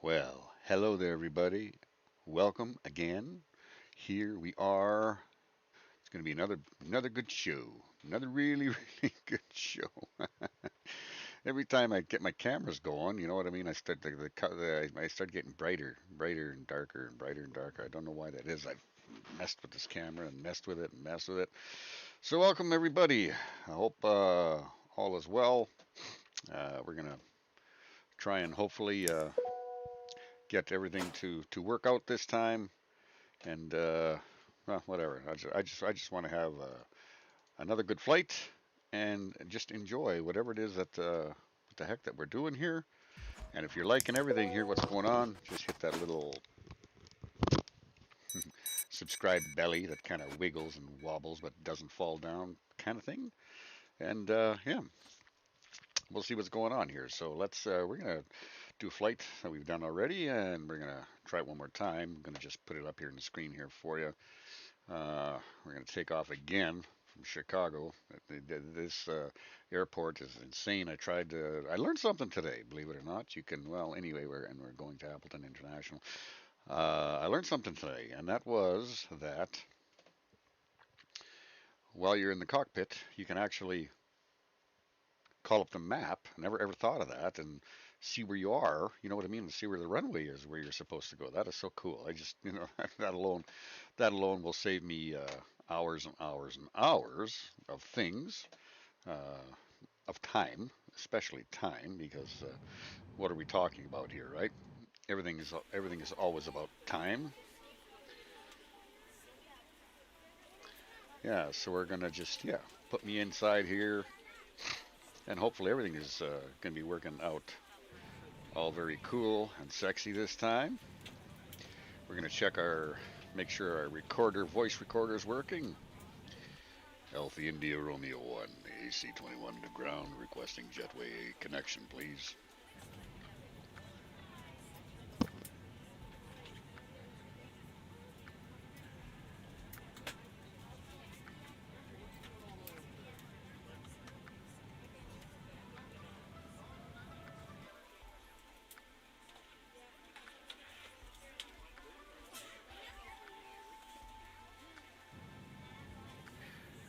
Well, hello there, everybody. Welcome again. Here we are. It's going to be another good show. Another really really good show. Every time I get my cameras going, you know what I mean. I start getting brighter and darker and brighter and darker. I don't know why that is. I've messed with this camera and messed with it and messed with it. So welcome everybody. I hope all is well. We're gonna try and hopefully get everything to work out this time. And well, whatever. I just want to have another good flight and just enjoy whatever it is what the heck that we're doing here. And if you're liking everything here, what's going on, just hit that little subscribe belly that kind of wiggles and wobbles but doesn't fall down kind of thing. And yeah, we'll see what's going on here. So we're gonna do a flight that we've done already, and we're gonna try it one more time. I'm gonna just put it up here on the screen here for you. We're going to take off again from Chicago. This airport is insane. I learned something today, believe it or not. Well, anyway, we're going to Appleton International. I learned something today, and that was that while you're in the cockpit, you can actually call up the map. Never ever thought of that, and see where you are. You know what I mean? And see where the runway is, where you're supposed to go. That is so cool. I just, that alone will save me hours and hours and hours of things, uh, of time, especially time, because what are we talking about here, right? Everything is always about time. Yeah, so we're gonna just put me inside here, and hopefully everything is gonna be working out all very cool and sexy this time. We're gonna make sure our voice recorder is working. Alpha India Romeo 1, AC-21 to ground, requesting jetway connection, please.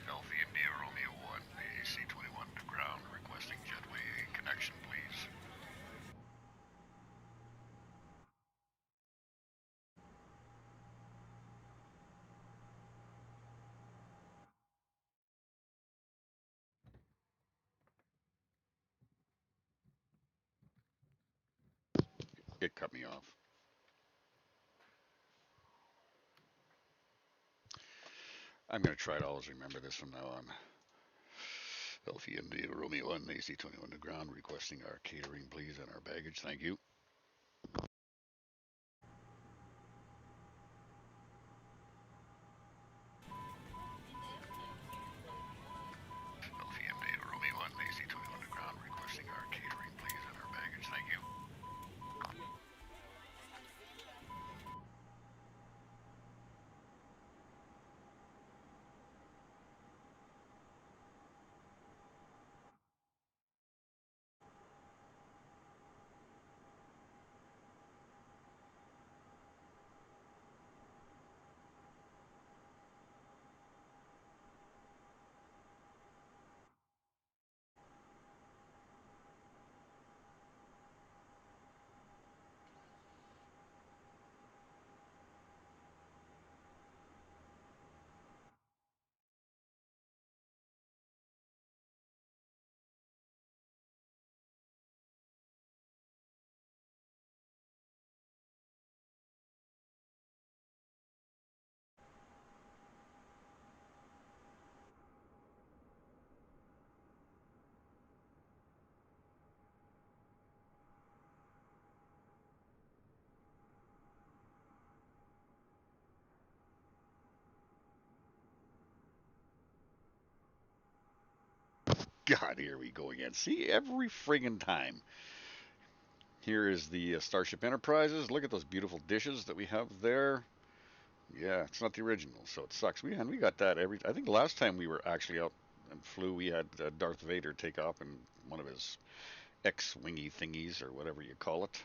Alpha India Romeo 1, AC-21 to ground, requesting jetway connection, please. It cut me off. I'm going to try to always remember this from now on. Alpha India Romeo 1, AC-21 to ground, requesting our catering, please, and our baggage. Thank you. Alpha India Romeo 1, AC-21 to ground, requesting our catering, please, and our baggage. Thank you. God, here we go again. See, every friggin' time. Here is the Starship Enterprises. Look at those beautiful dishes that we have there. Yeah, it's not the original, so it sucks. We got that every. I think the last time we were actually out and flew, we had Darth Vader take off in one of his X-wingy thingies or whatever you call it.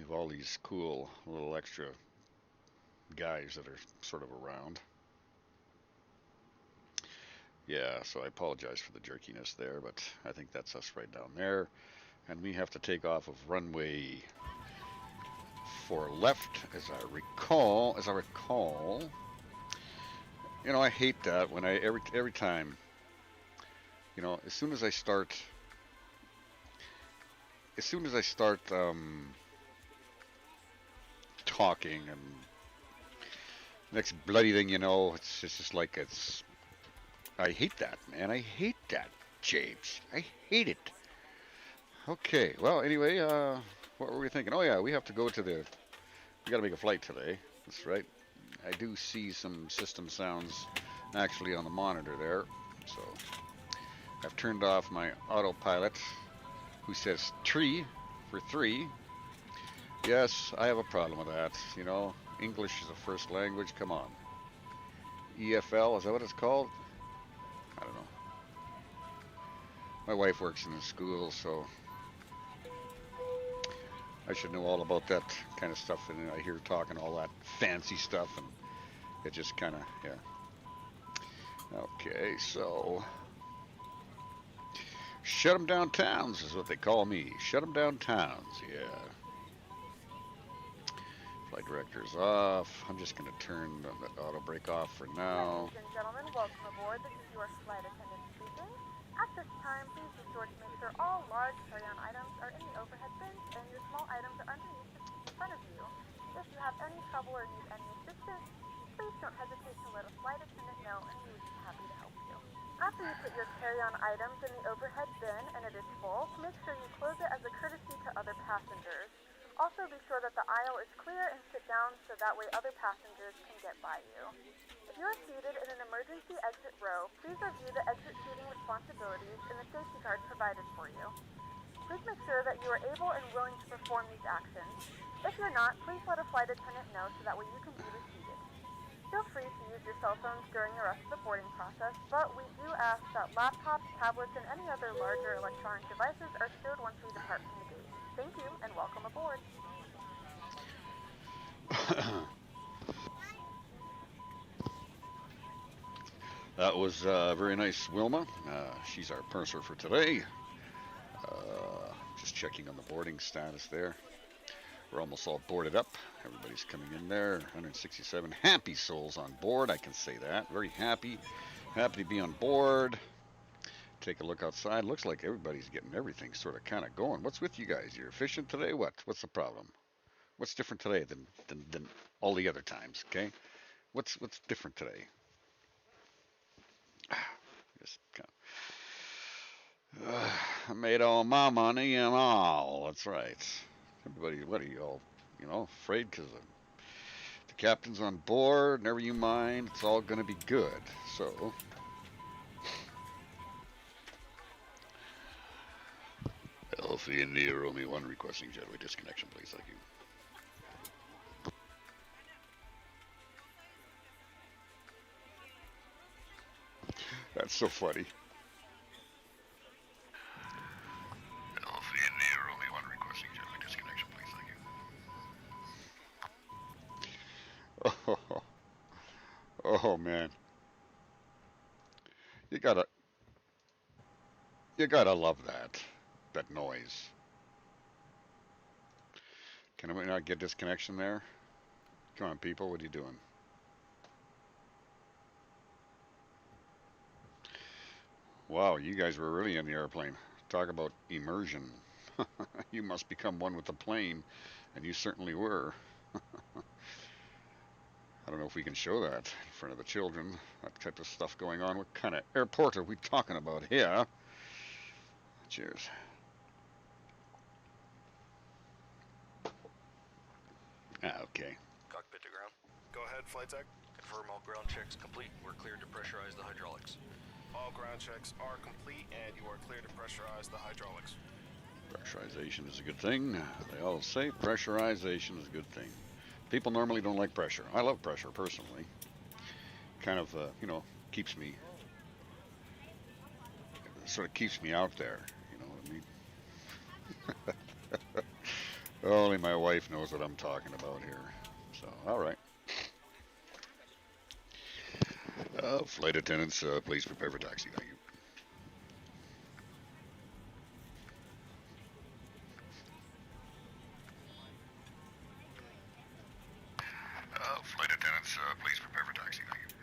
We have all these cool little extra guys that are sort of around. Yeah, so I apologize for the jerkiness there, but I think that's us right down there. And we have to take off of runway 4 left, as I recall. You know, I hate that when every time, you know, as soon as I start talking, and next bloody thing you know, it's just like it's. I hate that, man. I hate that, James. I hate it. Okay. Well, anyway, what were we thinking? Oh yeah, we have to go to the. We got to make a flight today. That's right. I do see some system sounds actually on the monitor there. So I've turned off my autopilot, who says tree for 3. Yes, I have a problem with that. You know, English is a first language. Come on. EFL, is that what it's called? I don't know. My wife works in the school, so I should know all about that kind of stuff. And I hear talking all that fancy stuff, and it just kind of, yeah. Okay, so shut 'em down towns is what they call me. Shut 'em down towns, yeah. Flight director's off. I'm just going to turn the auto brake off for now. Ladies and gentlemen, welcome aboard. This is your flight attendant speaking. At this time, please be sure to make sure all large carry-on items are in the overhead bins and your small items are underneath the seat in front of you. If you have any trouble or need any assistance, please don't hesitate to let a flight attendant know and we would be happy to help you. After you put your carry-on items in the overhead bin and it is full, make sure you close it as a courtesy to other passengers. Also, be sure that the aisle is clear and sit down so that way other passengers can get by you. If you are seated in an emergency exit row, please review the exit seating responsibilities and the safety card provided for you. Please make sure that you are able and willing to perform these actions. If you're not, please let a flight attendant know so that way you can be reseated. Feel free to use your cell phones during the rest of the boarding process, but we do ask that laptops, tablets, and any other larger electronic devices are stowed once we depart from the gate. Thank you, and welcome aboard. That was very nice, Wilma. She's our purser for today. Just checking on the boarding status there. We're almost all boarded up. Everybody's coming in there. 167 happy souls on board. I can say that. Very happy. Happy to be on board. Take a look outside. Looks like everybody's getting everything sort of kind of going. What's with you guys? You're efficient today? What's the problem? What's different today than all the other times? Okay. What's different today? Just kind of, I made all my money and all. That's right. Everybody, what are you all, afraid because the captain's on board? Never you mind. It's all going to be good. So. Alpha India Romeo 1 requesting jetway disconnection, please. Thank you. That's so funny. Alpha India Romeo 1 requesting jetway disconnection, please. Thank you. Oh man. You gotta love that noise. Can we not get disconnection there? Come on, people, what are you doing? Wow, you guys were really in the airplane. Talk about immersion. You must become one with the plane, and you certainly were. I don't know if we can show that in front of the children, that type of stuff going on. What kind of airport are we talking about here? Cheers. Okay. Cockpit to ground. Go ahead, flight tech. Confirm all ground checks complete. We're cleared to pressurize the hydraulics. All ground checks are complete, and you are cleared to pressurize the hydraulics. Pressurization is a good thing. They all say pressurization is a good thing. People normally don't like pressure. I love pressure personally. Kind of, keeps me, sort of keeps me out there. You know what I mean? Only my wife knows what I'm talking about here. So, all right. Flight attendants, please prepare for taxi. Thank you. Flight attendants, please prepare for taxi. Thank you.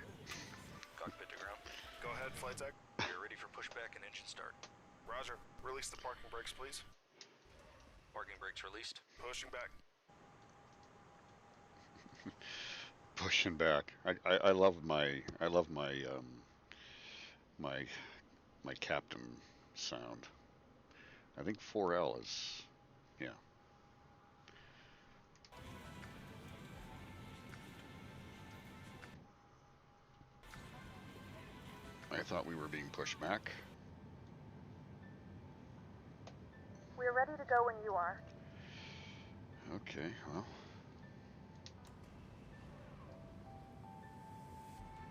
Cockpit to ground. Go ahead, flight deck. We are ready for pushback and engine start. Roger. Release the parking brakes, please. Parking brakes released. Pushing back. Pushing back. I love my my my captain sound. I think 4L is, yeah. I thought we were being pushed back. We are ready to go when you are. Okay, well.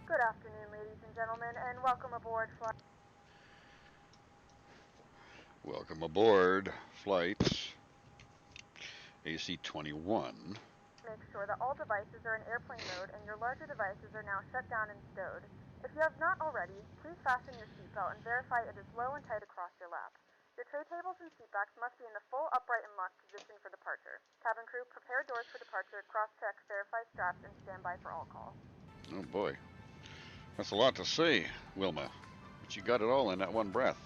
Good afternoon, ladies and gentlemen, and welcome aboard flight. Welcome aboard flight AC-21. Make sure that all devices are in airplane mode and your larger devices are now shut down and stowed. If you have not already, please fasten your seatbelt and verify it is low and tight across your lap. Your tray tables and seatbacks must be in the full upright and locked position for departure. Cabin crew, prepare doors for departure, cross-check, verify straps, and stand by for all call. Oh boy. That's a lot to say, Wilma. But you got it all in that one breath.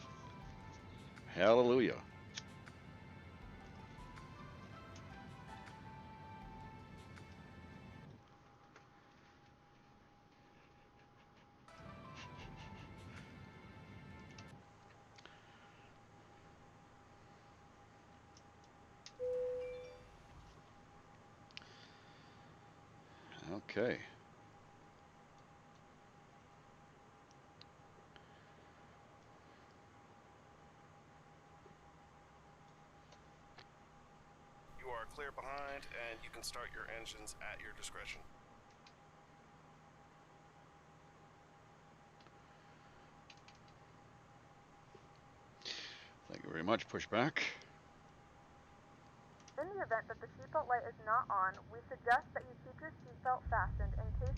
Hallelujah. Okay. You are clear behind, and you can start your engines at your discretion. Thank you very much. Push back. In the event that the seatbelt light is not on, we suggest that you keep your seatbelt fastened in case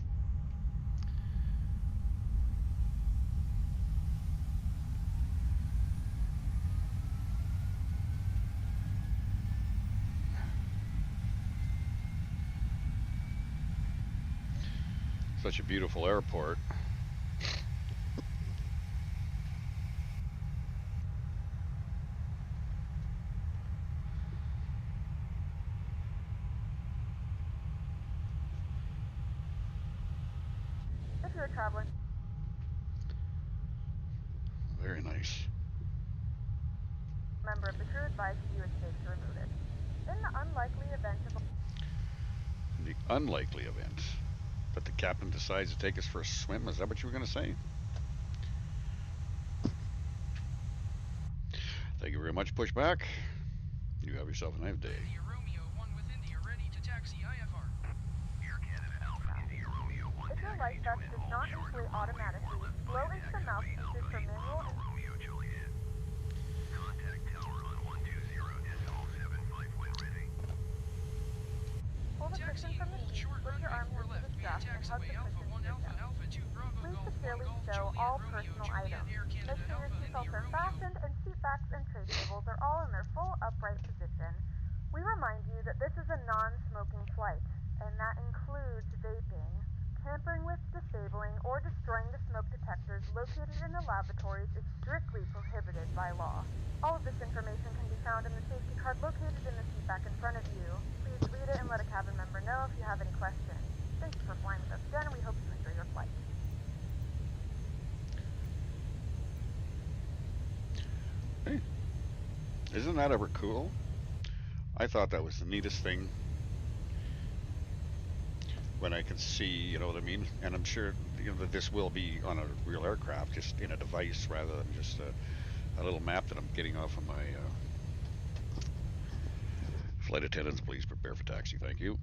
Such a beautiful airport. if you're traveling. Very nice. Member of the crew advises you it's safe to remove it. In the unlikely event of The unlikely event that the captain decides to take us for a swim, is that what you were going to say? Thank you very much. Push back. You have yourself a nice day. India Romeo 1 with India, ready to taxi IFR. Air Canada Alpha, India Romeo 1 if your light vest does not inflate automatically, blow into the mouthpieces for manual Bravo Romeo Juliet. Contact tower on 120.75 when ready. pull the cushion Taxiing from the hold seat, short slip runway your arms 4 into left, the via strap, and hug taxiway the Alpha cushion 1 to your Alpha chest. Alpha 2 Bravo Please Golf 1 securely Golf stow Juliet all Romeo personal Juliet items. Air Make Canada sure your Alpha seatbelts India are Romeo. fastened and seat backs and tray tables are all in their full upright position. We remind you that this is a non-smoking flight, and that includes vaping. Tampering with, disabling, or destroying the smoke detectors located in the lavatories is strictly prohibited by law. All of this information can be found in the safety card located in the seat back in front of you. Please read it and let a cabin member know if you have any questions. Thank you for flying with us again, and we hope you enjoy your flight. Hey, isn't that ever cool? I thought that was the neatest thing when I could see, you know what I mean? And I'm sure that this will be on a real aircraft, just in a device rather than just a little map that I'm getting off of my flight attendants. Please prepare for taxi. Thank you.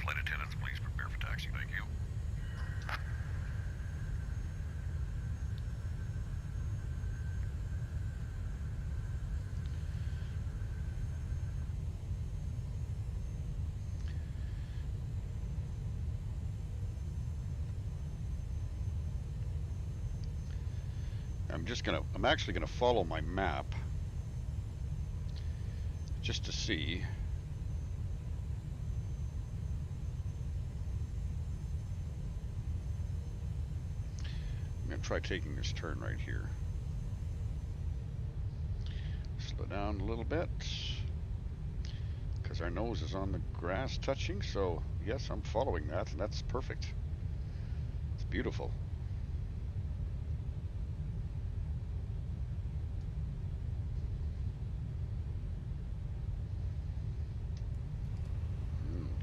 Flight attendants, please prepare for taxi. Thank you. I'm actually gonna follow my map just to see. I'm gonna try taking this turn right here. Slow down a little bit because our nose is on the grass touching, so yes, I'm following that, and that's perfect. It's beautiful.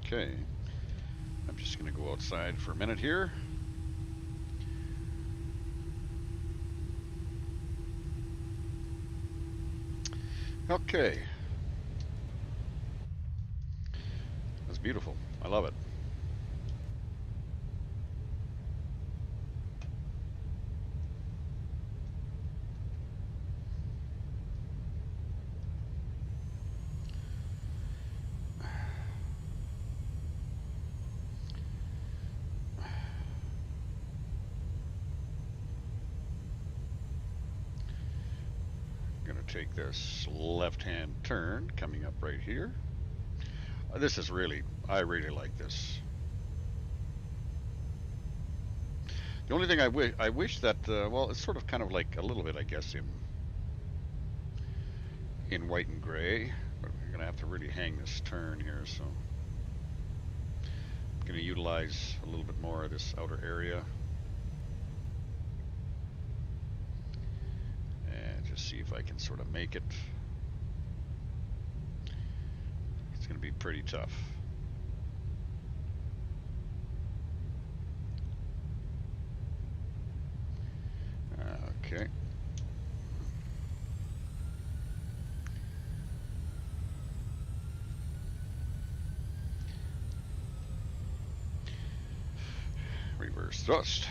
Okay, I'm just gonna go outside for a minute here. Okay, that's beautiful. I love it. Gonna take this left-hand turn coming up right here. This is really, I really like this. The only thing I wish that, well, it's sort of kind of like a little bit, I guess, in white and gray, but we're gonna have to really hang this turn here, so I'm gonna utilize a little bit more of this outer area and just see if I can sort of make it. It's gonna be pretty tough. Okay. Reverse thrust.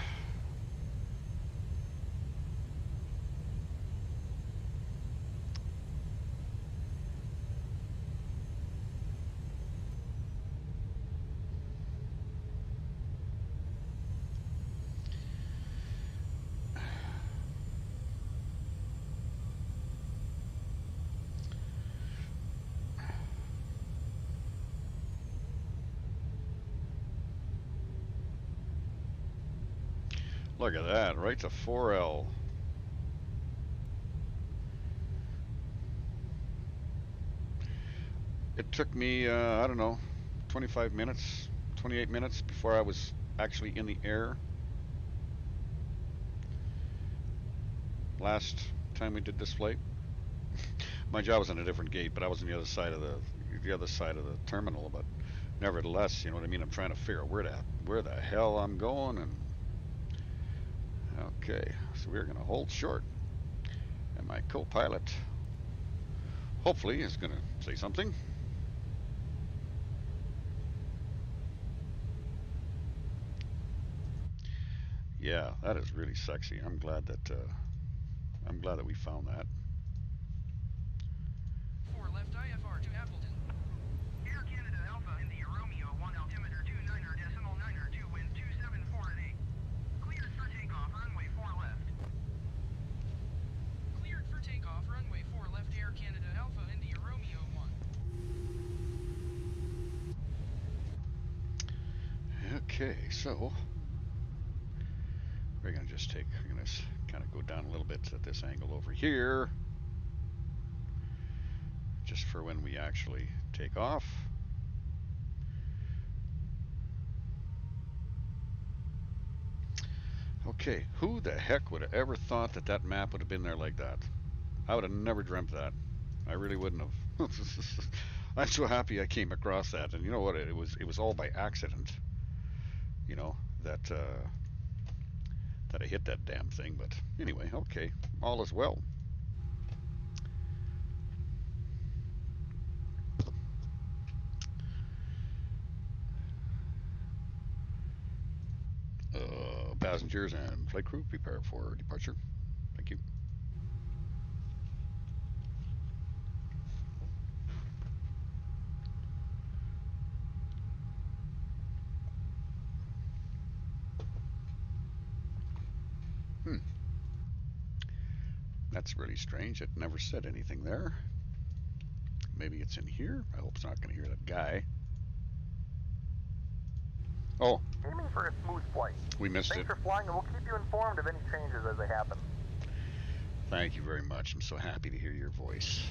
Look at that, right to 4L. It took me, I don't know, 25 minutes, 28 minutes before I was actually in the air. Last time we did this flight. My job was on a different gate, but I was on the other side of the terminal. But nevertheless, you know what I mean. I'm trying to figure out where the hell I'm going, and okay, so we're gonna hold short, and my co-pilot hopefully is gonna say something. Yeah, that is really sexy. I'm glad that we found that. 4 left IFR to Appleton. Air Canada Alpha India Romeo 1 altimeter 29er decimal 9er 2 wind 274 at 8. Cleared for takeoff runway 4 left. Cleared for takeoff, runway 4 left, Air Canada Alpha India Romeo 1. Okay, so we're gonna kind of go down a little bit at this angle over here, just for when we actually take off. Okay, who the heck would have ever thought that that map would have been there like that? I would have never dreamt that. I really wouldn't have. I'm so happy I came across that, and you know what? It was all by accident. You know that I hit that damn thing. But anyway, okay, all is well. passengers and flight crew prepare for departure. Thank you. Hmm. That's really strange. It never said anything there. Maybe it's in here. I hope it's not going to hear that guy. Oh, Aiming for a smooth flight. we missed Thanks it. for flying, and we'll keep you informed of any changes as they happen. Thank you very much. I'm so happy to hear your voice.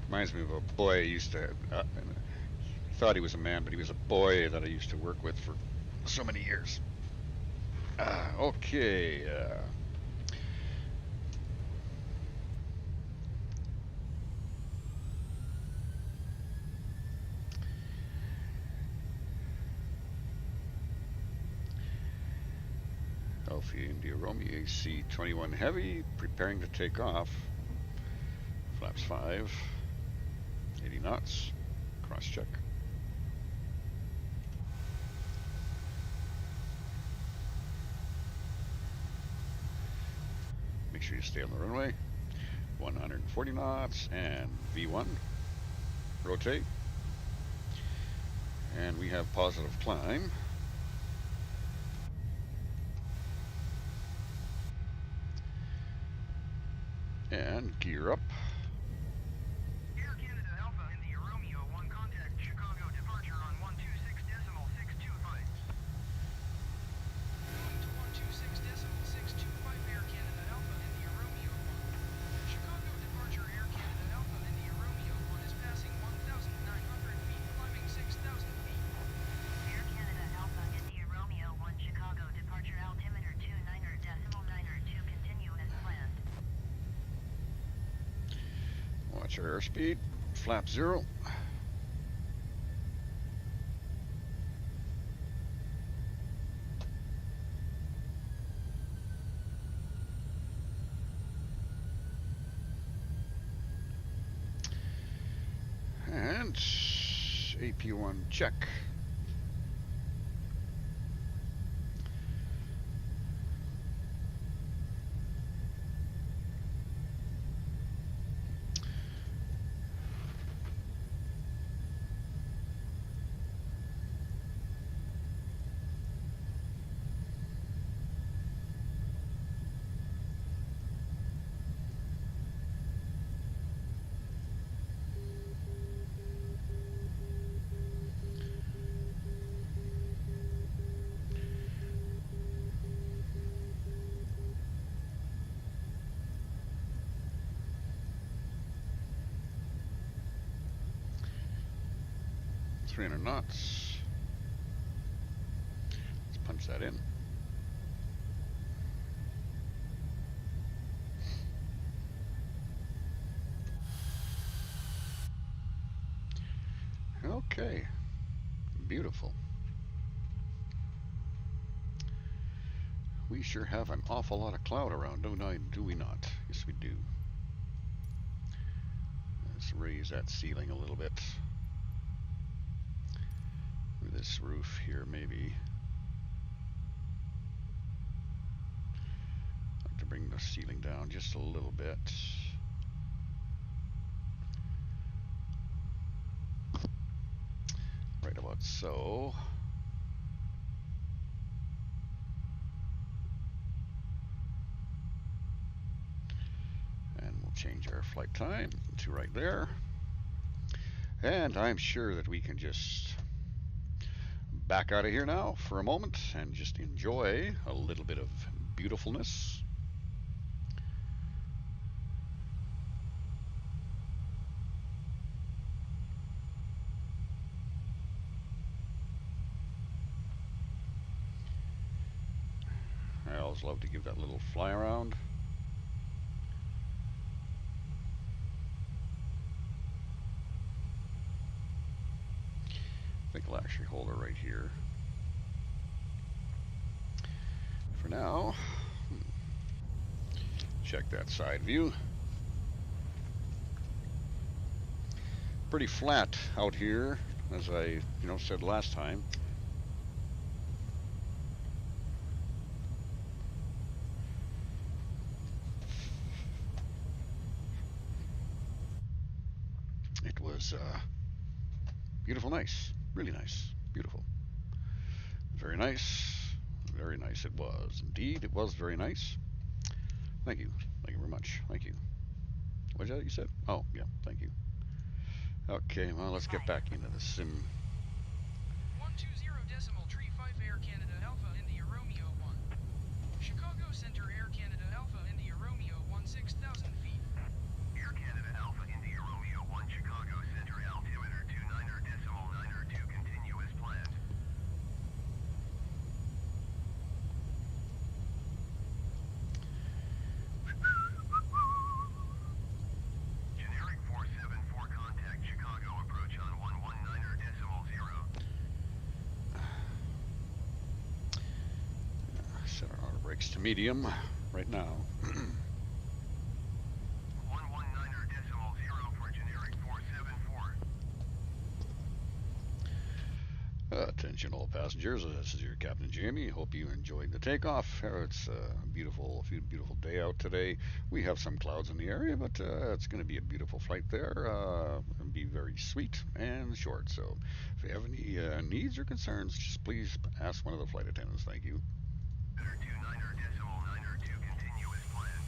Reminds me of a boy I used to. Thought he was a man, but he was a boy that I used to work with for so many years. Okay. Alpha India Romeo AC-21 Heavy, preparing to take off. Flaps 5, 80 knots, cross check. Make sure you stay on the runway. 140 knots and V1. Rotate. And we have positive climb. And gear up. Air Canada Alpha India Romeo 1 contact Chicago departure on 126.625. 126.625 Air Canada Alpha India Romeo 1. Chicago departure Air Canada Alpha India Romeo 1 is passing 1,900 feet, climbing 6,000 feet. Air Canada Alpha India Romeo 1 Chicago departure altimeter 29.902 continue as planned. Watch our airspeed. Flap 0. And AP1 check. .300 knots. Let's punch that in. Okay. Beautiful. We sure have an awful lot of cloud around, do we not? Yes, we do. Let's raise that ceiling a little bit. This roof here, maybe. I'd like to bring the ceiling down just a little bit. Right about so. And we'll change our flight time to right there. And I'm sure that we can just back out of here now for a moment and just enjoy a little bit of beautifulness. I always love to give that little fly around. I think I'll actually hold her right here. For now, check that side view. Pretty flat out here, as I said last time. was beautiful, nice, really nice, beautiful, very nice, very nice. It was indeed. It was very nice. Thank you very much. Thank you. What was that you said? Oh yeah, thank you. Okay, well let's get back into the sim. 120.35 Air Canada Alpha India Romeo 1. Chicago Center Air Canada Alpha India Romeo 16,000 feet. Air Canada Alpha India Romeo 1 Chicago Center altimeter 29.902 continue as planned. Generic 474 contact Chicago approach on 119.0. Set our auto brakes to medium right now. 119.0 for generic 474. Attention all passengers, this is your Captain Jamie. Hope you enjoyed the takeoff. It's a beautiful day out today. We have some clouds in the area, but it's going to be a beautiful flight there. And be very sweet and short. So if you have any needs or concerns, just please ask one of the flight attendants. Thank you. 29.902 continue as planned.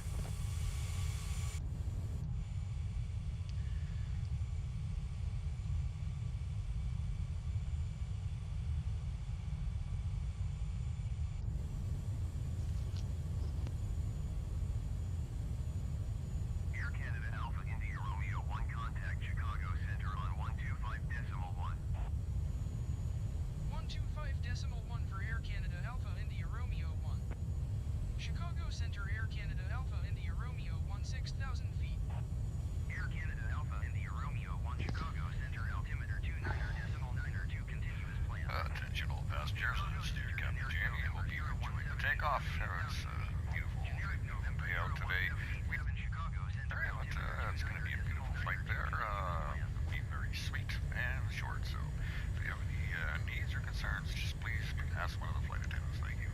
Air Canada Alpha India Romeo 1 contact Chicago Center on 125.1. 125.1 for Air Canada Alpha India Romeo 1. Chicago Center Air Canada Alpha India Romeo 16,000 feet. Air Canada Alpha India Romeo 1 Chicago Center altimeter 29.902 continue as planned. Attention all passengers, this is your Captain Jamie. Hope you enjoyed the takeoff. It's a beautiful day out today. It's going to be a beautiful flight there. Be very sweet and short. So if you have any needs or concerns, just please ask one of the flight attendants. Thank you.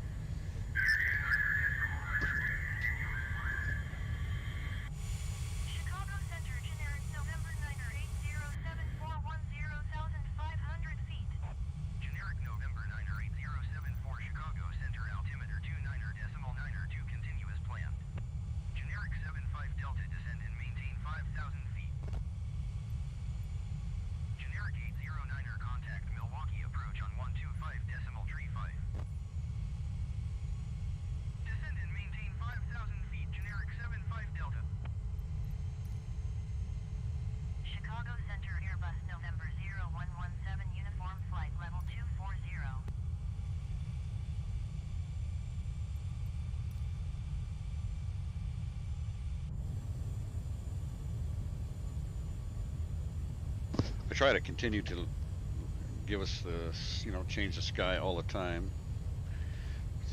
Chicago Center, generic November 9er 807410500 feet. Generic November 9er 8074 Chicago Center altimeter 29.902 continue as planned. Generic 75 Delta descend and maintain 5,000 feet. Generic 809er contact Milwaukee approach on 125.35. Descend and maintain 5,000 feet. Generic 75 Delta. Chicago Center Airbus November 0117 uniform flight level 240. I try to continue to give us the, change the sky all the time,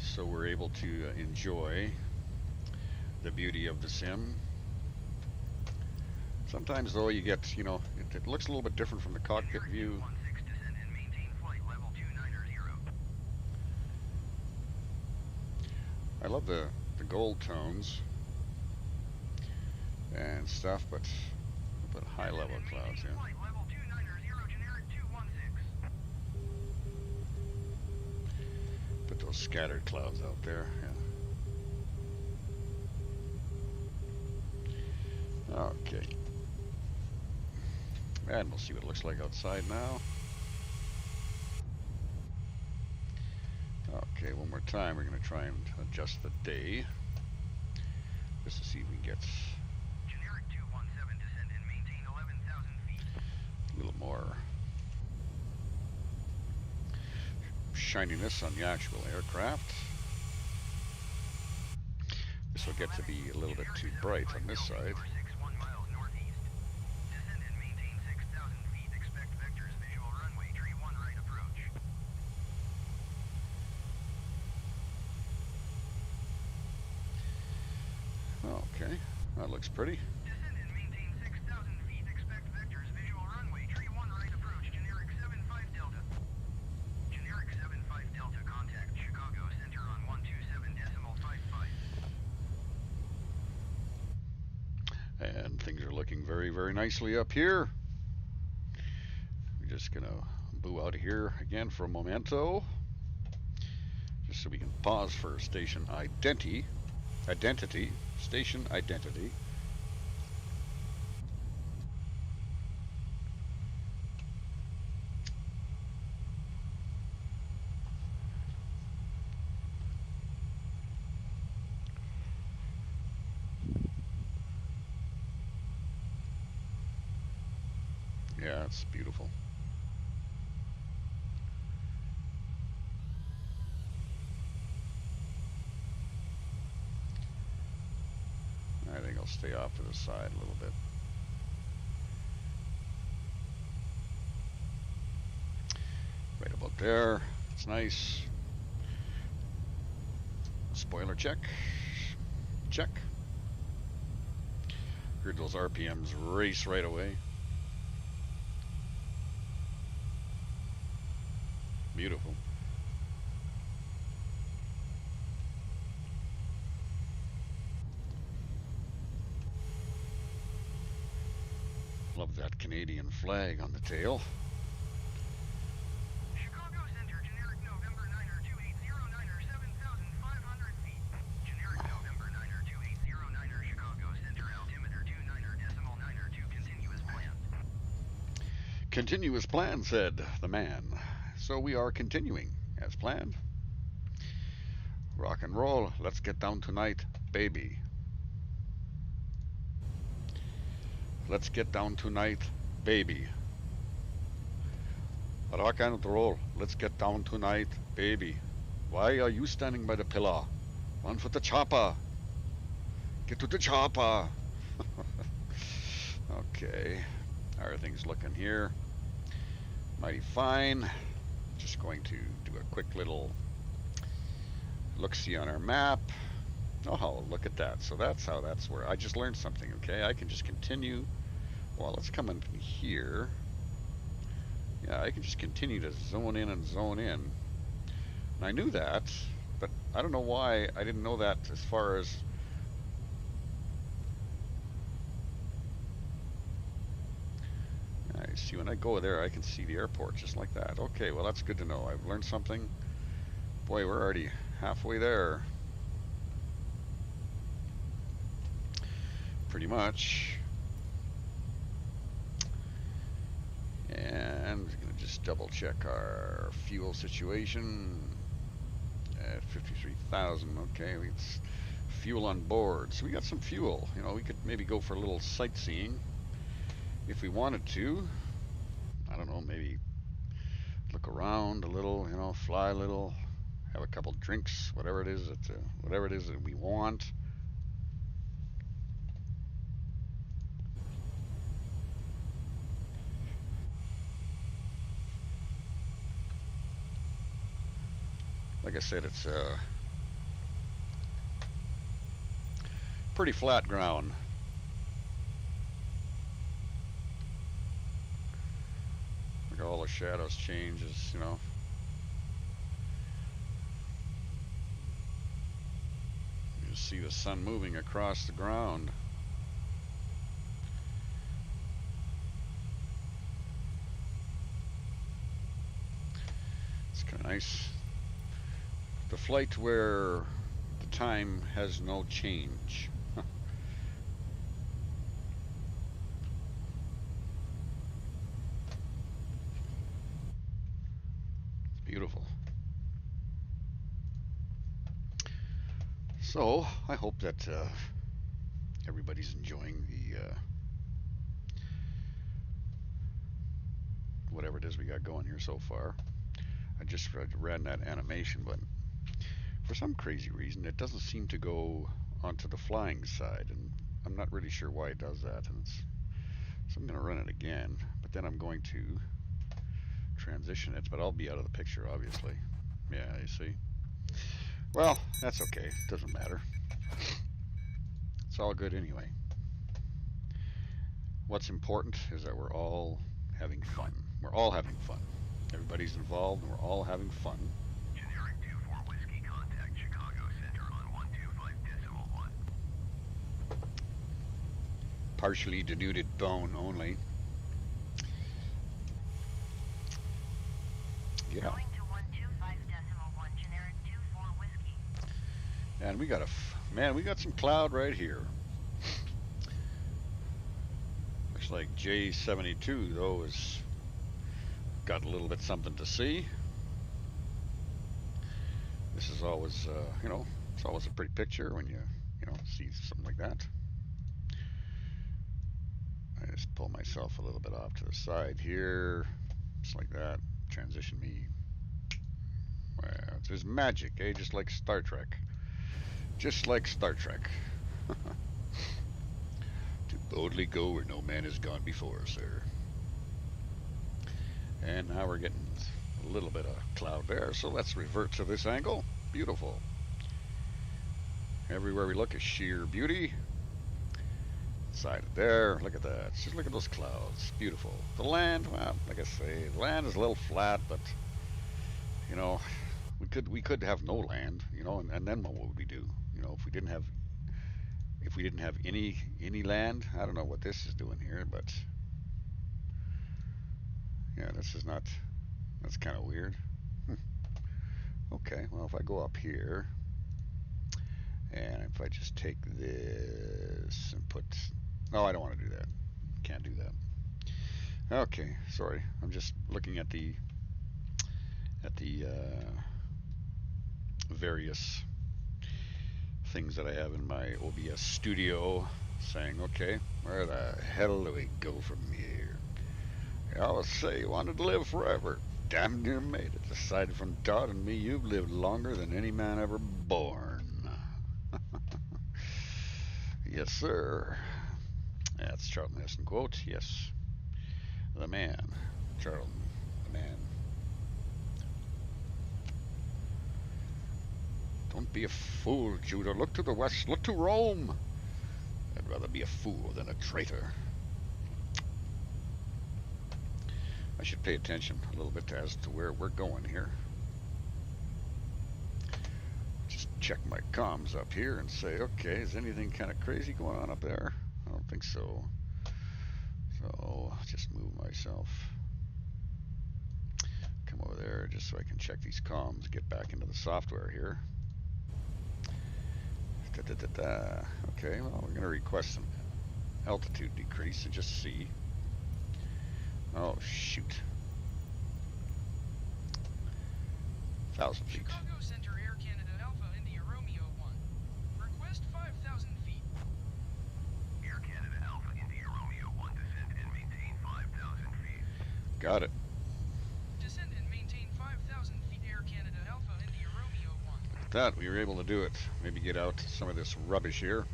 so we're able to enjoy the beauty of the sim. Sometimes though you get, it looks a little bit different from the cockpit view. 16 descend and maintain flight level 290. I love the gold tones and stuff, but high level clouds, yeah. Flight level 290 generic 216. Put those scattered clouds out there, yeah. Okay. And we'll see what it looks like outside now. Okay, one more time. We're going to try and adjust the day, just to see if we can get Generic 217 descend and maintain 11,000 feet. a little more shininess on the actual aircraft. This will get to be a little bit too bright on this side. 61 miles northeast. Descend and maintain 6,000 feet. Expect vectors visual runway tree 1 right approach. Okay, that looks pretty. Descend and maintain 6,000 feet. Expect vectors visual runway tree 1 right approach. Generic 75 Delta. Generic 75 Delta contact Chicago Center on 127.55. And things are looking very, very nicely up here. just gonna boo out of here again for a momento, just so we can pause for station identity, station identity. Yeah, it's beautiful. I think I'll stay off to the side a little bit. Right about there. It's nice. Spoiler check. Check. Heard those RPMs race right away. Beautiful. Love that Canadian flag on the tail. Chicago Center, generic November 9er 2809er 7,500 feet. Generic November 9er 2809er Chicago Center, altimeter 29er decimal 9er 2, continue as planned. Continue as planned, said the man. So we are continuing as planned. Rock and roll. Let's get down tonight, baby. Let's get down tonight, baby. Rock and roll. Let's get down tonight, baby. Why are you standing by the pillar? Run for the chopper. Get to the chopper. Okay. How are things looking here? Mighty fine. Just going to do a quick little look-see on our map. Oh, look at that. So that's where I just learned something, okay? I can just continue. Well, let's come in here. Yeah, I can just continue to zone in and zone in. And I knew that, but I don't know why I didn't know that as far as... I see when I go there, I can see the airport just like that. Okay, well, that's good to know. I've learned something. Boy, we're already halfway there. Pretty much. And we're going to just double check our fuel situation at 53,000. Okay, it's fuel on board. So we got some fuel. You know, we could maybe go for a little sightseeing if we wanted to. I don't know, maybe look around a little, you know, fly a little, have a couple drinks, whatever it is that we want. Like I said, it's pretty flat ground. Look at all the shadows changes, you know. You just see the sun moving across the ground. It's kind of nice. The flight where the time has no change. It's beautiful. So I hope that everybody's enjoying the whatever it is we got going here so far. I just ran that animation, but for some crazy reason, it doesn't seem to go onto the flying side, and I'm not really sure why it does that. And so I'm going to run it again, but then I'm going to transition it, but I'll be out of the picture, obviously. Yeah, you see. Well, that's okay. Doesn't matter. It's all good anyway. What's important is that we're all having fun. We're all having fun. Everybody's involved, and we're all having fun. Generic 24 Whiskey, contact Chicago Center on 125.1. Partially denuded bone only. Yeah. Going to 125.1 generic 24 whiskey. And we got man, we got some cloud right here. Looks like J72 though has got a little bit something to see. This is always, it's always a pretty picture when you see something like that. I just pull myself a little bit off to the side here, just like that. Transition me. Well, there's magic, eh? Just like Star Trek. Just like Star Trek. To boldly go where no man has gone before, sir. And now we're getting a little bit of cloud there, so let's revert to this angle. Beautiful. Everywhere we look is sheer beauty. Side of there, look at that. Just look at those clouds. Beautiful. The land, well, like I say, the land is a little flat, but you know, we could have no land, and then what would we do? If we didn't have any land, I don't know what this is doing here, but yeah, this is not. That's kind of weird. Hmm. Okay, well, if I go up here, and if I just take this and put, no, I don't want to do that. Can't do that. Okay, sorry. I'm just looking at the various things that I have in my OBS studio, saying, okay, where the hell do we go from here? I always say you wanted to live forever. Damn near made it. Aside from Dodd and me, you've lived longer than any man ever born. Yes, sir. That's Charlton Heston quote. Yes. The man. Charlton. The man. Don't be a fool, Judah. Look to the west. Look to Rome. I'd rather be a fool than a traitor. I should pay attention a little bit as to where we're going here. Just check my comms up here and say, okay, is anything kind of crazy going on up there? I don't think so. So just move myself. Come over there just so I can check these comms, get back into the software here. Okay, well, we're going to request some altitude decrease and just see. Oh, shoot. 1,000 feet. Chicago Center Air Canada Alpha India Romeo 1. Request 5,000 feet. Air Canada Alpha India Romeo 1, descend and maintain 5,000 feet. Got it. Descend and maintain 5,000 feet Air Canada Alpha India Romeo 1. That we were able to do it. Maybe get out some of this rubbish here.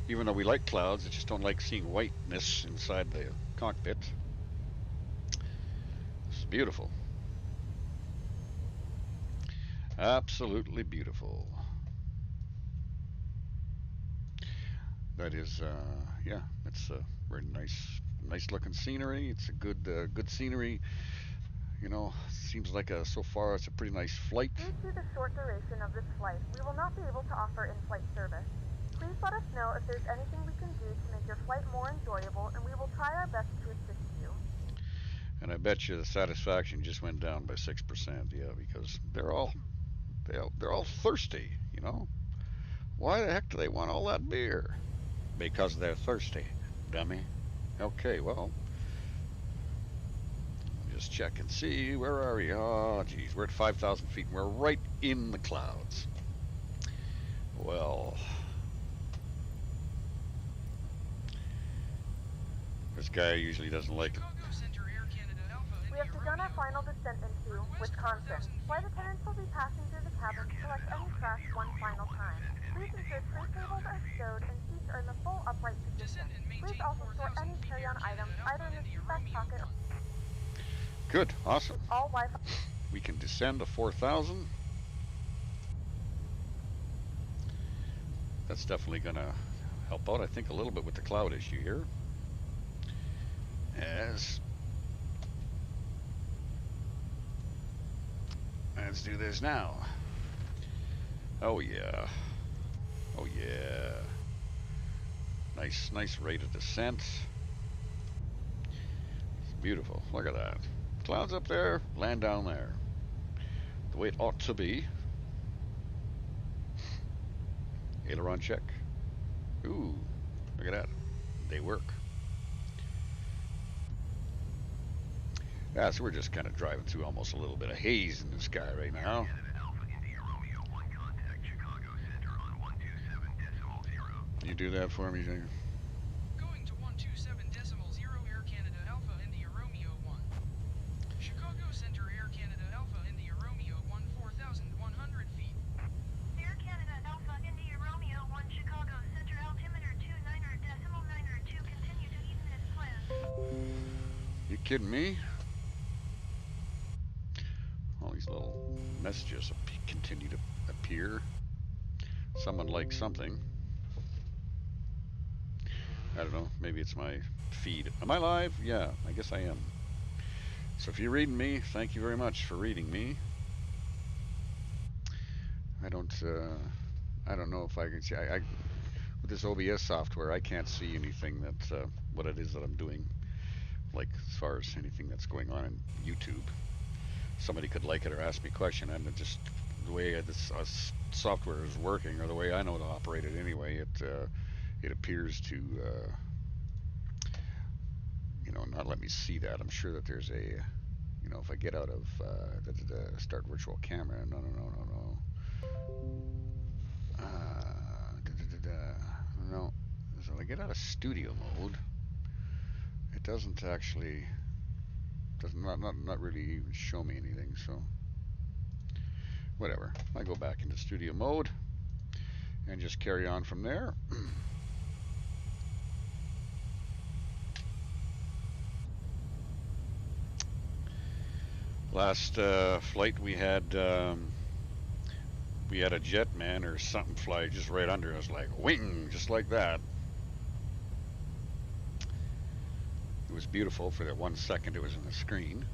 Even though we like clouds, I just don't like seeing whiteness inside the cockpit. It's beautiful. Absolutely beautiful. That is, yeah, it's a very nice looking scenery. It's a good scenery. Seems like so far it's a pretty nice flight. Due to the short duration of this flight, we will not be able to offer in-flight service. Please let us know if there's anything we can do to make your flight more enjoyable, and we will try our best to assist you. And I bet you the satisfaction just went down by 6%. Yeah, because they're all thirsty. Why the heck do they want all that beer? Because they're thirsty, dummy. Okay, well, just check and see. Where are we? Oh, geez, we're at 5,000 feet. We're right in the clouds. Well, this guy usually doesn't like it. Chicago Center Air Canada Alpha We have India begun our Romeo final descent into Wisconsin. Flight attendants will be passing through the cabin to select any crash one final time. Please ensure tray tables are stowed and seats are in the full upright position. Descend and Please maintain also store 4,000 any feet carry-on Air items Canada either in Alpha the India seat back Romeo pocket 1. or good, awesome. all Wi-Fi. We can descend to 4,000. That's definitely going to help out, I think, a little bit with the cloud issue here. Let's do this now. Oh yeah. Oh yeah. Nice rate of descent. It's beautiful. Look at that. Clouds up there, land down there. the way it ought to be. Aileron check. Ooh, look at that. They work. Yeah, so we're just kind of driving through almost a little bit of haze in the sky right now. Canada Alpha India Romeo 1 contact Chicago Center on 127.0. You do that for me, Jane? Going to 127.0 Air Canada Alpha India Romeo 1. Chicago Center Air Canada Alpha India Romeo 1 4,100 feet. Air Canada Alpha India Romeo 1 Chicago Center altimeter 29.902 continue to even as planned. You kidding me? All these little messages continue to appear. Someone likes something. I don't know. Maybe it's my feed. Am I live? Yeah, I guess I am. So if you're reading me, thank you very much for reading me. I don't know if I can see. With this OBS software, I can't see anything that what it is that I'm doing. Like as far as anything that's going on in YouTube. Somebody could like it or ask me a question, and it just the way this software is working, or the way I know to operate it anyway, it appears to not let me see that. I'm sure that there's a if I get out of start virtual camera, no. So I get out of studio mode, it doesn't actually not really even show me anything. So whatever. I go back into studio mode and just carry on from there. Last flight we had a jet, man, or something fly just right under us, like wing, just like that. It was beautiful for that 1 second it was in the screen.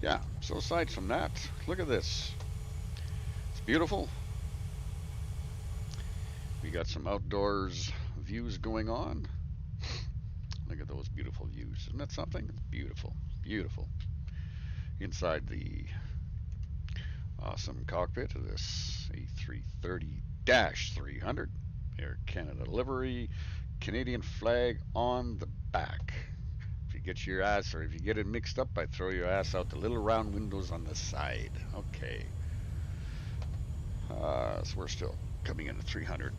Yeah, so aside from that, look at this. It's beautiful. We got some outdoors views going on. Look at those beautiful views. Isn't that something? It's beautiful. Beautiful. Inside the awesome cockpit of this A330-300 Air Canada livery, Canadian flag on the back. If you get your ass, or if you get it mixed up, I throw your ass out the little round windows on the side. Okay. So we're still coming into 300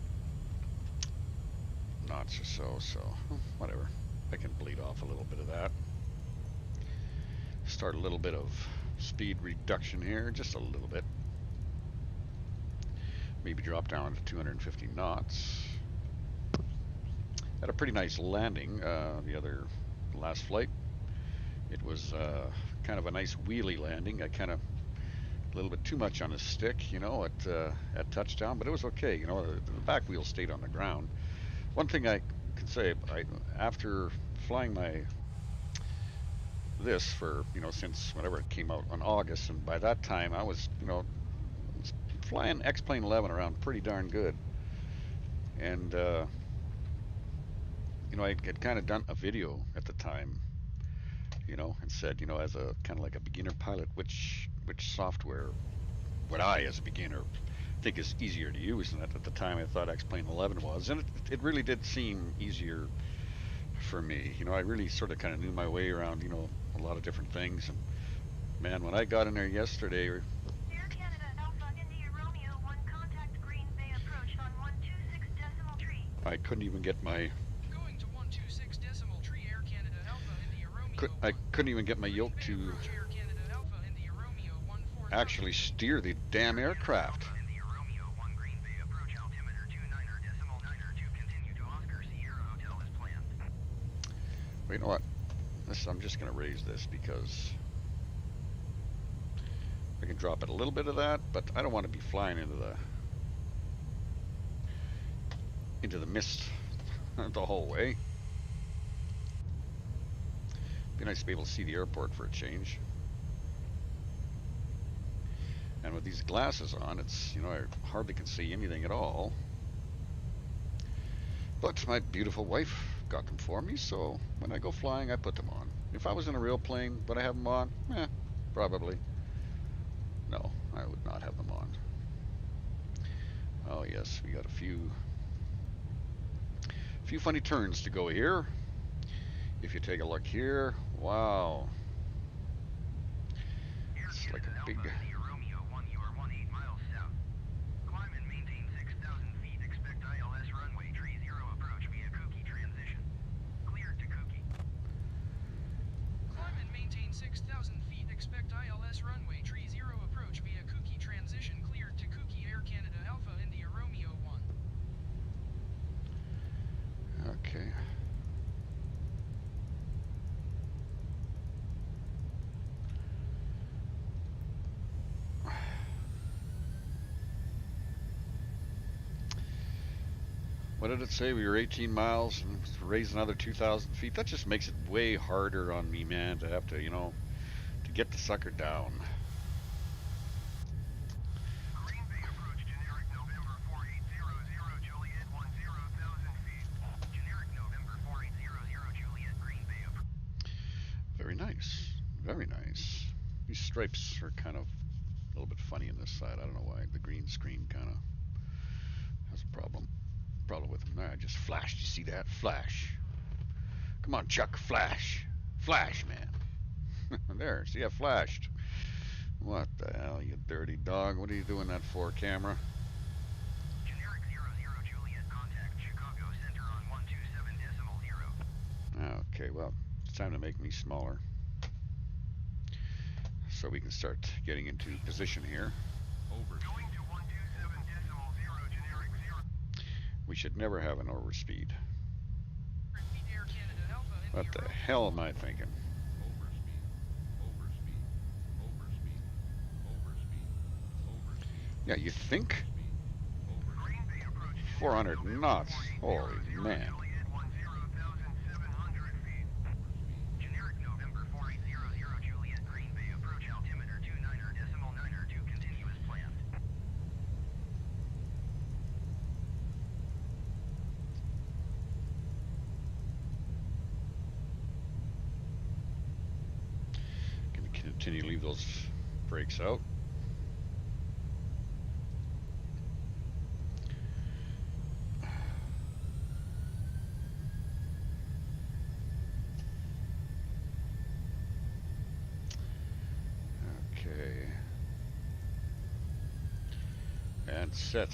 knots or so whatever. I can bleed off a little bit of that. Start a little bit of speed reduction here, just a little bit. Maybe drop down to 250 knots. Had a pretty nice landing the last flight. It was kind of a nice wheelie landing. I kind of a little bit too much on the stick, at touchdown, but it was okay. The back wheel stayed on the ground. One thing I can say, after flying this for since whenever it came out in August, and by that time I was flying X-Plane 11 around pretty darn good, and I had kind of done a video at the time, and said, as a kind of like a beginner pilot, which software would I, as a beginner, think is easier to use? And at the time, I thought X-Plane 11 was, and it really did seem easier for me. I really sort of kind of knew my way around, a lot of different things. And man, when I got in there yesterday, Air Canada Alpha India Romeo 1 contact Green Bay approach on 126.3. I couldn't even get my Going to 126.3 Air Canada Alpha India Romeo 1. I couldn't even get my yoke to Air Canada Alpha India Romeo 1 actually steer the damn aircraft. India Romeo 1 Green Bay approach altimeter 29.902 continue to Oscar Sierra Hotel as planned. But you know what? I'm just going to raise this because I can drop it a little bit of that, but I don't want to be flying into the mist the whole way. Be nice to be able to see the airport for a change. And with these glasses on, it's, you know, I hardly can see anything at all. But my beautiful wife got them for me, so when I go flying, I put them on. If I was in a real plane, would I have them on? Probably. No, I would not have them on. Oh yes, we got a few funny turns to go here. If you take a look here, wow. It's like a big... India Romeo 1, you are 18 miles south. Climb and maintain 6,000 feet. Expect ILS runway 30 approach via Kooky transition. Cleared to Kooky. Climb and maintain 6,000 feet. Expect ILS runway 30 approach via Kooky transition. Cleared to Kooky. Air Canada Alpha India Romeo 1. Okay. What did it say? We were 18 miles and raise another 2,000 feet. That just makes it way harder on me, man, to have to, you know, to get the sucker down. Green Bay approach generic November 4800 Juliet 10,000 feet. Generic November 4800 Juliet Green Bay approach. Very nice. Very nice. These stripes are kind of a little bit funny on this side. I don't know why. The green screen kind of has a problem with them. I just flashed. You see that? Flash. Come on, Chuck. Flash. Flash, man. There. See, I flashed. What the hell, you dirty dog? What are you doing that for, camera? Generic 00 Juliet contact Chicago Center on 127.0. Okay, well, it's time to make me smaller. So we can start getting into position here. Going to 127.0 generic 0. We should never have an overspeed. Air Canada Alpha India What the Romeo hell am I thinking? Yeah, you think? Green Bay approach 400 knots. Holy man. Juliet 10,700 feet. Generic November 4800 Juliet Green Bay approach altimeter 29.9 continue as planned. Can we continue to leave those brakes out? Okay. And set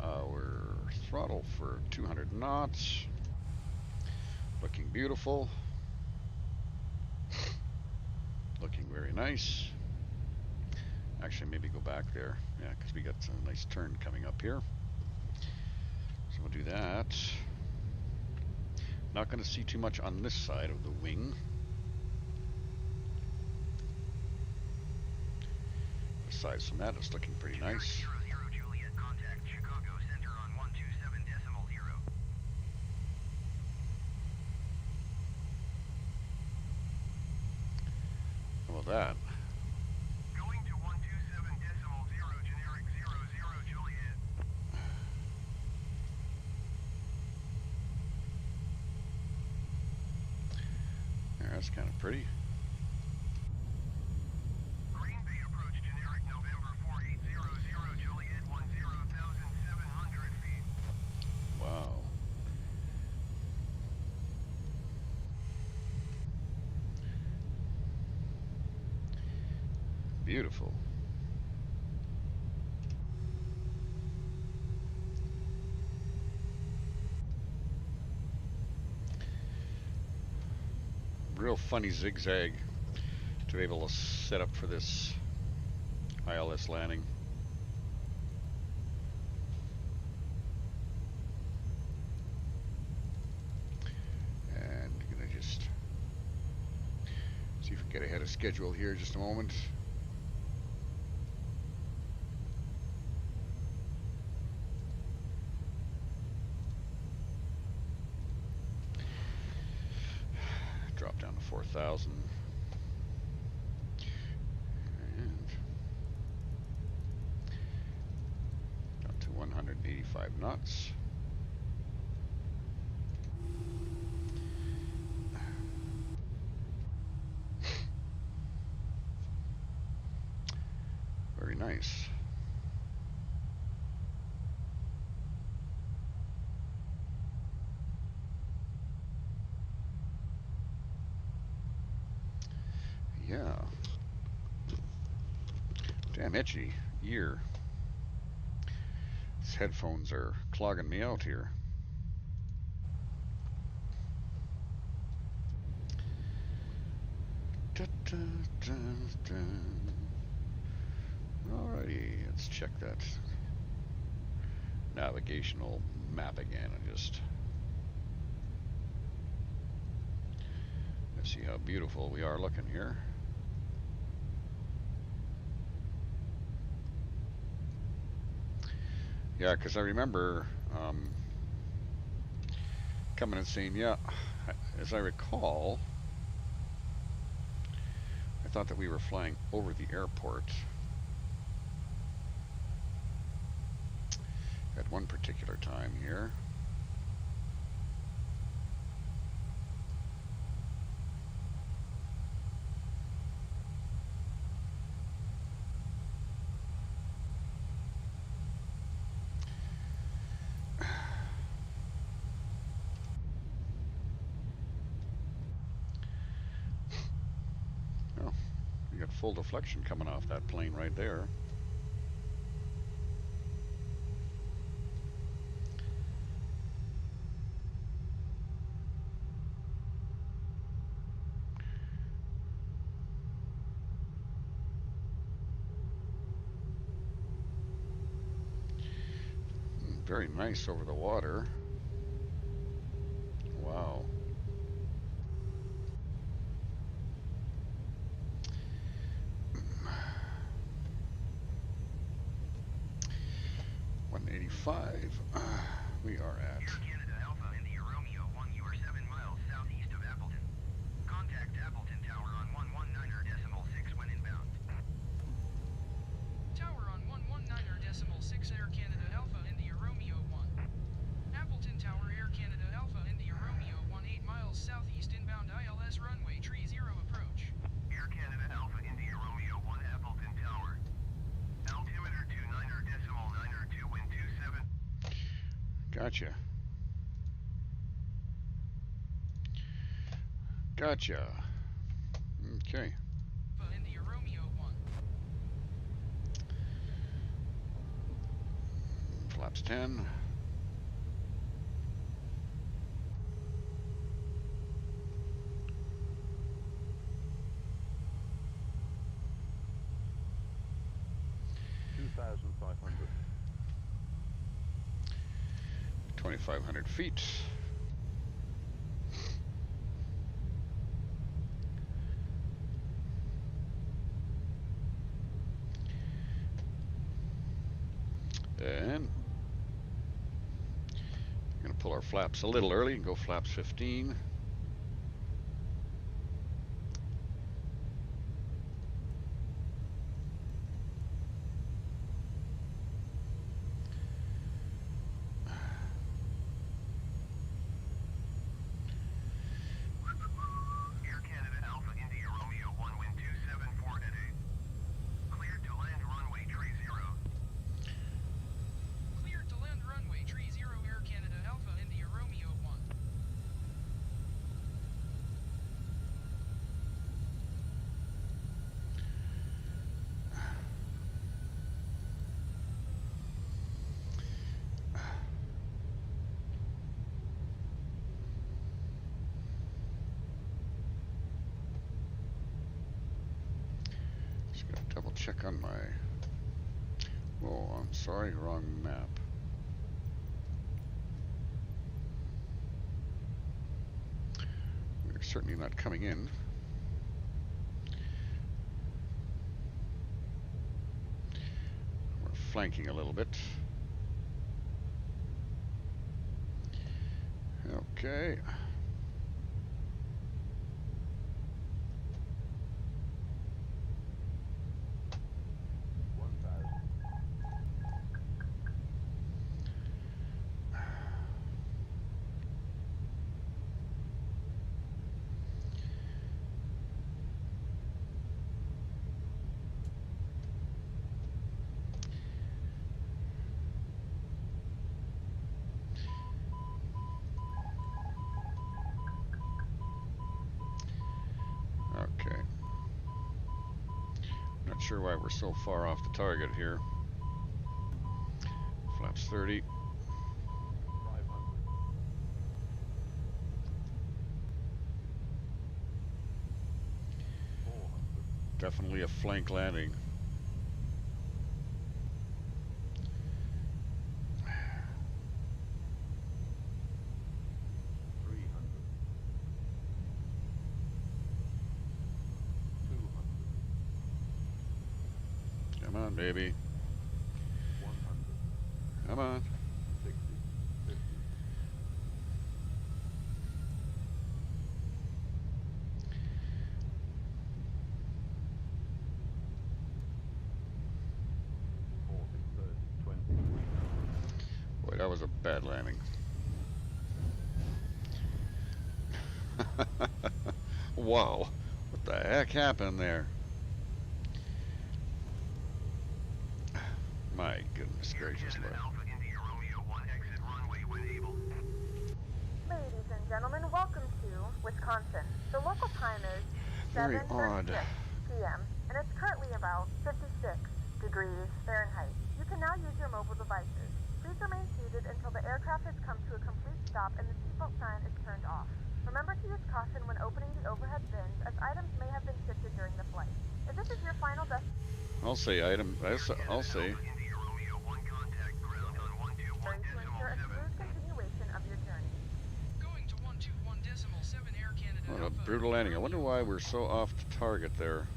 our throttle for 200 knots. Looking beautiful. Looking very nice. Actually, maybe go back there. Yeah, because we got a nice turn coming up here. So we'll do that. Not going to see too much on this side of the wing. Aside from that, it's looking pretty nice. 00 Juliet contact Chicago Center on 127.0. How about that? Going to 127.0 generic 00 Juliet. Yeah, that's kind of pretty. Green Bay approach generic November 4800 Juliet 10,700 feet. Wow. Beautiful. Real funny zigzag to be able to set up for this ILS landing. And gonna just see if we can get ahead of schedule here just a moment. Drop down to 4,000. And knots. Very nice. Yeah. Damn itchy ear. These headphones are clogging me out here. Da, da, da, da. Alrighty, let's check that navigational map again and just let's see how beautiful we are looking here. Yeah, because I remember coming and saying, yeah, as I recall, I thought that we were flying over the airport at one particular time here. Oh, we got full deflection coming off that plane right there. Very nice over the water. Wow. $185. We are at. Air Canada Alpha India Romeo 1, you are 7 miles southeast of Appleton. Contact Appleton Tower on 119.6 when inbound. Tower on 119.6 Air Canada Alpha India Romeo 1. Appleton Tower Air Canada Alpha India Romeo 1 8 miles southeast inbound ILS runway 30 approach. Air Canada Alpha India Romeo 1 Appleton Tower. Altimeter 29.9 wind 27. Gotcha. Gotcha. Okay. Alpha India Romeo 1. Flaps 10. $2,500. 2,500 feet. And we're going to pull our flaps a little early and go flaps 15. Air Canada Alpha India Romeo 1 wind 274 at 8. Cleared to land runway 30. Cleared to land runway 30 Air Canada Alpha India Romeo 1. Just got to double check on my. Oh, I'm sorry, wrong map. We're certainly not coming in. We're flanking a little bit. Okay. sure why we're so far off the target here. Flaps 30. 500. 400. Definitely a flank landing. 300. 200. Come on, baby. 100. Come on. 60. 50. 40, 30, 20. Boy, that was a bad landing. Wow. What the heck happened there? My goodness Air gracious, Canada Lord. Alpha India Romeo 1 exit runway when able. Ladies and gentlemen, welcome to Wisconsin. The local time is Very 7:36 odd. p.m. and it's currently about 56 degrees Fahrenheit. You can now use your mobile devices. Please remain seated until the aircraft has come to a complete stop and the seatbelt sign is turned off. Remember to use caution when opening the overhead bins as items may have been shifted during the flight. If this is your final destination, I'll say item. I'll say. Alpha India Romeo 1 contact ground on 121 to ensure a smooth continuation of your journey. Going to 121.7 Air Canada What a Alpha. brutal landing. I wonder why we're so off the target there.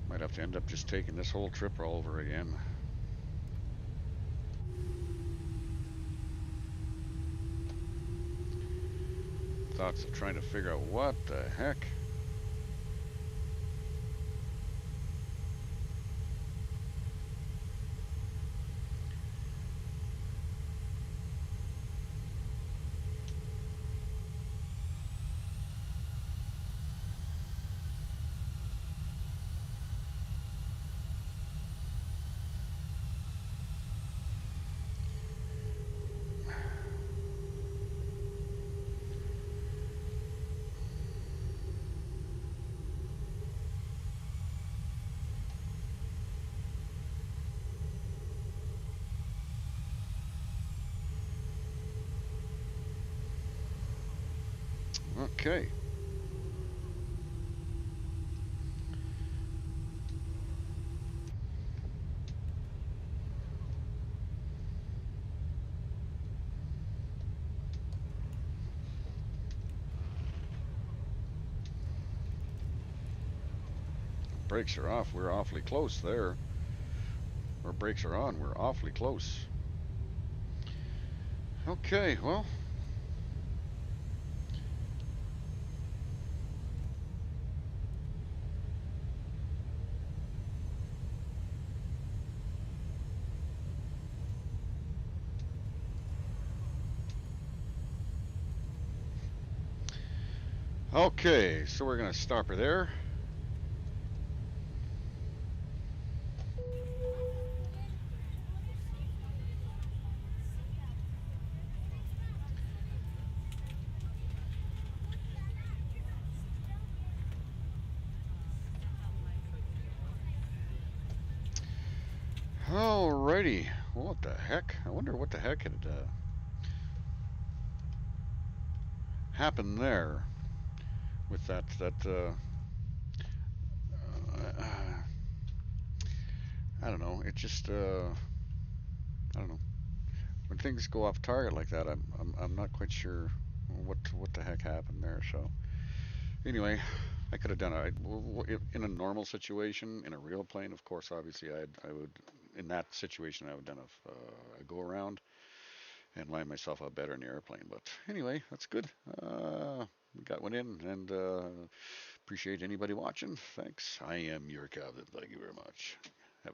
Might have to end up just taking this whole trip all over again. Thoughts of trying to figure out what the heck. Okay. Brakes are off. We're awfully close there. Or brakes are on. We're awfully close. Okay, well. Okay, so we're going to stop her there. Alrighty. Well, what the heck? I wonder what the heck had happened there with that. I don't know. It just I don't know. When things go off target like that, I'm not quite sure what the heck happened there. So anyway, I could have done it in a normal situation in a real plane. Of course, obviously, I would in that situation I would have done a go around and line myself up better in the airplane. But anyway, that's good. We got one in, and appreciate anybody watching. Thanks. I am your captain. Thank you very much.